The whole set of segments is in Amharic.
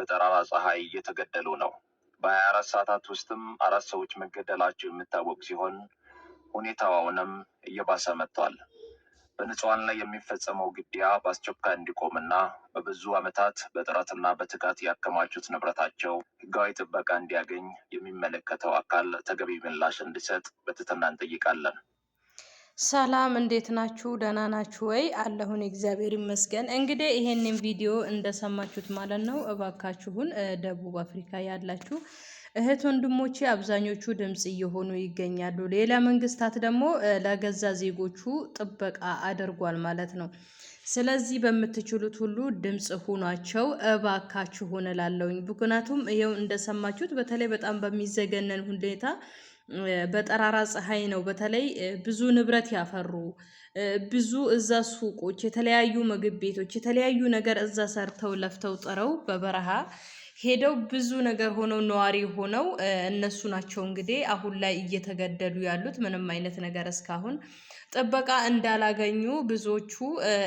በጠራራ ፀሐይ እየተገደሉ ነው። በ24 ሰዓታት ውስጥም 4 ሰዎች መገደላቸው የሚታወቅ ሲሆን ሁኔታው አሁንም እየባሰ መጥቷል። በንጹሃን ላይ የሚፈጸመው ግድያ በአስቸኳይ እንዲቆምና በብዙ ዓመታት በጥረትና በትጋት ያከማቹት ንብረታቸው ሕጋዊ ጥበቃ እንዲያገኝ የሚመለከተው አካል ተገቢ ምላሽ እንዲሰጥ በትህትና እንጠይቃለን። ሰላም እንዴት ናችሁ? ደህና ናችሁ ወይ? አለሁን እግዚአብሔር ይመስገን። እንግዲህ ይሄንን ቪዲዮ እንደሰማችሁት ማለት ነው። እባካችሁን ደቡብ አፍሪካ ያላችሁ እህት ወንድሞቼ አብዛኞቹ ድምጽ እየሆኑ ይገኛሉ። ሌላ መንግስታት ደግሞ ለገዛ ዜጎቹ ጥበቃ አድርጓል ማለት ነው። ስለዚህ በምትችሉት ሁሉ ድምጽ ሁኗቸው እባካችሁን እላለሁኝ። ምክንያቱም ይኸው እንደሰማችሁት በተለይ በጣም በሚዘገነን ሁኔታ በጠራራ ፀሐይ ነው። በተለይ ብዙ ንብረት ያፈሩ ብዙ እዛ ሱቆች፣ የተለያዩ ምግብ ቤቶች፣ የተለያዩ ነገር እዛ ሰርተው ለፍተው ጥረው በበረሃ ሄደው ብዙ ነገር ሆነው ነዋሪ ሆነው እነሱ ናቸው እንግዲህ አሁን ላይ እየተገደሉ ያሉት። ምንም አይነት ነገር እስካሁን ጥበቃ እንዳላገኙ ብዙዎቹ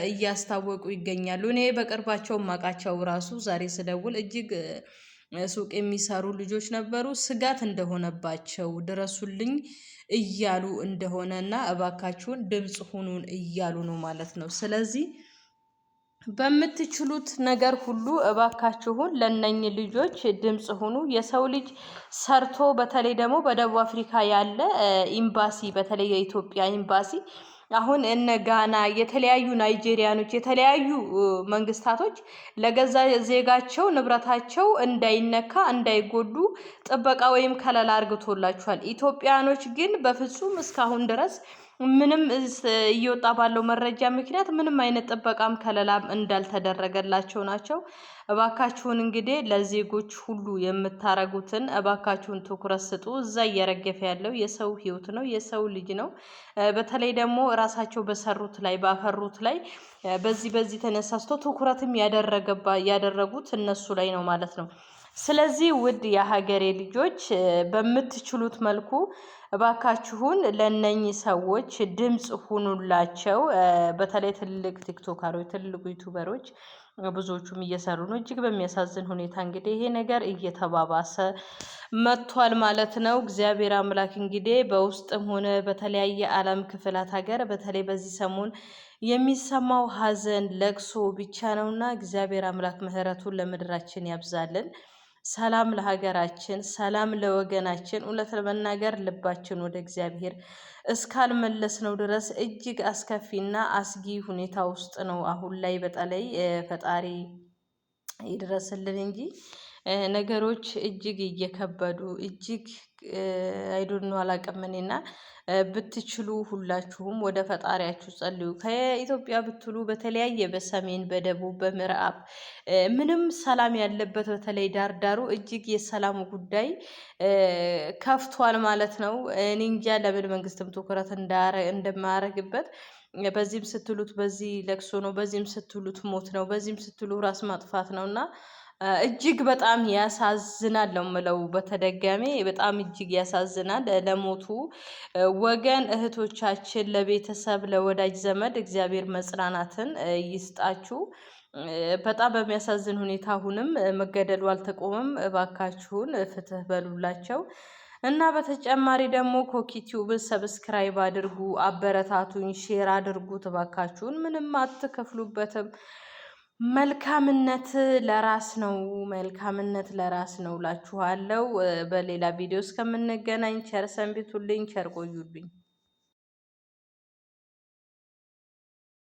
እያስታወቁ ይገኛሉ። እኔ በቅርባቸው ማቃቸው ራሱ ዛሬ ስደውል እጅግ ሱቅ የሚሰሩ ልጆች ነበሩ። ስጋት እንደሆነባቸው ድረሱልኝ እያሉ እንደሆነና እባካችሁን ድምጽ ሁኑን እያሉ ነው ማለት ነው። ስለዚህ በምትችሉት ነገር ሁሉ እባካችሁን ለነኚህ ልጆች ድምጽ ሁኑ። የሰው ልጅ ሰርቶ በተለይ ደግሞ በደቡብ አፍሪካ ያለ ኤምባሲ በተለይ የኢትዮጵያ ኤምባሲ አሁን እነ ጋና የተለያዩ ናይጄሪያኖች የተለያዩ መንግስታቶች ለገዛ ዜጋቸው ንብረታቸው እንዳይነካ እንዳይጎዱ ጥበቃ ወይም ከለላ አርግቶላቸዋል። ኢትዮጵያኖች ግን በፍጹም እስካሁን ድረስ ምንም እየወጣ ባለው መረጃ ምክንያት ምንም አይነት ጥበቃም ከለላም እንዳልተደረገላቸው ናቸው። እባካችሁን እንግዲህ ለዜጎች ሁሉ የምታረጉትን እባካችሁን ትኩረት ስጡ። እዛ እየረገፈ ያለው የሰው ህይወት ነው፣ የሰው ልጅ ነው። በተለይ ደግሞ ራሳቸው በሰሩት ላይ ባፈሩት ላይ በዚህ ተነሳስቶ ትኩረትም ያደረጉት እነሱ ላይ ነው ማለት ነው። ስለዚህ ውድ የሀገሬ ልጆች በምትችሉት መልኩ እባካችሁን ለነኚህ ሰዎች ድምጽ ሁኑላቸው። በተለይ ትልቅ ቲክቶከሮች፣ ትልቅ ዩቲዩበሮች ብዙዎቹም እየሰሩ ነው። እጅግ በሚያሳዝን ሁኔታ እንግዲህ ይሄ ነገር እየተባባሰ መጥቷል ማለት ነው። እግዚአብሔር አምላክ እንግዲህ በውስጥም ሆነ በተለያየ ዓለም ክፍላት ሀገር በተለይ በዚህ ሰሞን የሚሰማው ሀዘን ለቅሶ ብቻ ነውና እግዚአብሔር አምላክ ምሕረቱን ለምድራችን ያብዛልን። ሰላም ለሀገራችን፣ ሰላም ለወገናችን። እውነት ለመናገር ልባችን ወደ እግዚአብሔር እስካልመለስ ነው ድረስ እጅግ አስከፊና አስጊ ሁኔታ ውስጥ ነው አሁን ላይ። በተለይ ፈጣሪ ይድረስልን እንጂ ነገሮች እጅግ እየከበዱ እጅግ አይዶን ነው አላቅም። እኔና ብትችሉ ሁላችሁም ወደ ፈጣሪያችሁ ጸልዩ። ከኢትዮጵያ ብትሉ በተለያየ በሰሜን በደቡብ በምዕራብ ምንም ሰላም ያለበት በተለይ ዳርዳሩ እጅግ የሰላሙ ጉዳይ ከፍቷል ማለት ነው። እኔ እንጃ ለምን መንግስትም ትኩረት እንደማያደርግበት። በዚህም ስትሉት በዚህ ለቅሶ ነው፣ በዚህም ስትሉት ሞት ነው፣ በዚህም ስትሉ ራስ ማጥፋት ነውና እጅግ በጣም ያሳዝናል ነው የምለው። በተደጋሚ በጣም እጅግ ያሳዝናል። ለሞቱ ወገን እህቶቻችን፣ ለቤተሰብ ለወዳጅ ዘመድ እግዚአብሔር መጽናናትን ይስጣችሁ። በጣም በሚያሳዝን ሁኔታ አሁንም መገደሉ አልተቆመም። እባካችሁን ፍትህ በሉላቸው እና በተጨማሪ ደግሞ ኮኪቲዩብ ሰብስክራይብ አድርጉ፣ አበረታቱኝ፣ ሼር አድርጉት እባካችሁን። ምንም አትከፍሉበትም። መልካምነት ለራስ ነው፣ መልካምነት ለራስ ነው እላችኋለሁ። በሌላ ቪዲዮ እስከምንገናኝ ቸር ሰንብቱልኝ፣ ቸር ቆዩልኝ።